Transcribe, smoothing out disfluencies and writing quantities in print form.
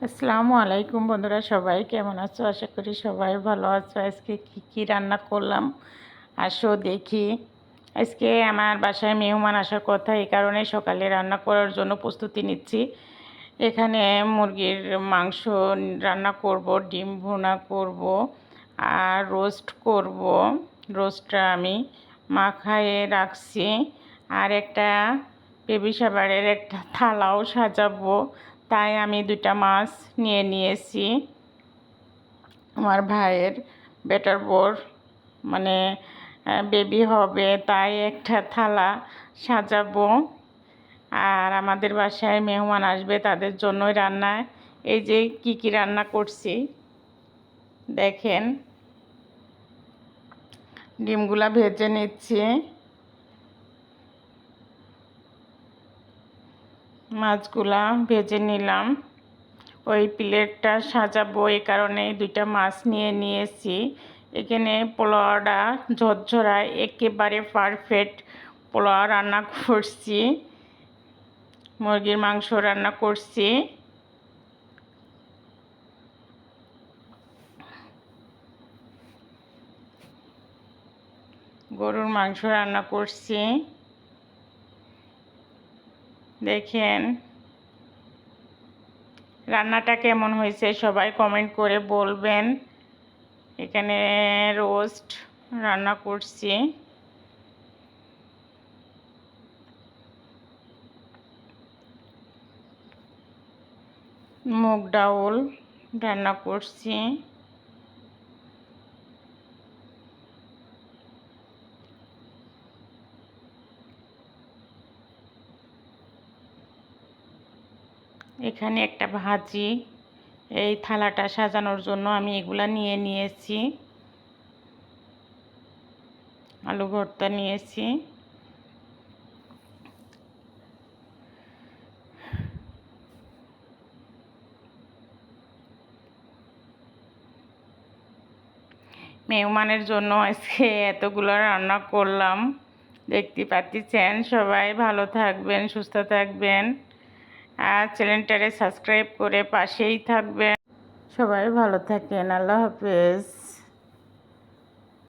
আসসালামু আলাইকুম বন্ধুরা, সবাই কেমন আছো? আশা করি সবাই ভালো আছো। আজকে কি রান্না করলাম আসো দেখি। আজকে আমার বাসায় মেহমান আসার কথা, এই কারণে সকালে রান্না করার জন্য প্রস্তুতি নিচ্ছি। এখানে মুরগির মাংস রান্না করব, ডিম ভুনা করব আর রোস্ট করব। রোস্টটা আমি মাখায়ে রাখছি। আর একটা বেবি সাবারের একটা থালাও সাজাবো, তাই আমি দুটা মাছ নিয়ে নিয়েছি। আমার ভাইয়ের বেটার বোর মানে বেবি হবে, তাই একটা থালা সাজাবো। আর আমাদের বাসায় মেহমান আসবে, তাদের জন্যই রান্না। এই যে কি রান্না করছি দেখেন। ডিমগুলা ভেজে নিচ্ছি, মাছগুলা ভেজে নিলাম। ওই প্লেটটা সাজাবো, এই কারণে দুইটা মাছ নিয়ে নিয়েছি। এখানে পোলাওটা ঝরঝরা একেবারে পারফেক্ট পোলাও রান্না করছি, মুরগির মাংস রান্না করছি। গরুর মাংস রান্না করছি দেখেন। রান্নাটা কেমন হয়েছে সবাই কমেন্ট করে বলবেন। এখানে রোস্ট রান্না করছি, মুগ ডাউল রান্না করছি। এখানে একটা ভাজি, এই থালাটা সাজানোর জন্য আমি এগুলা নিয়ে নিয়েছি। আলু ভর্তা নিয়েছি। মেহমানের জন্য আজকে এতগুলো রান্না করলাম, দেখতে পাচ্ছেন। সবাই ভালো থাকবেন, সুস্থ থাকবেন, আর চ্যানেলটারে সাবস্ক্রাইব করে পাশেই থাকবেন। সবাই ভালো থাকেন। আল্লাহ হাফেজ।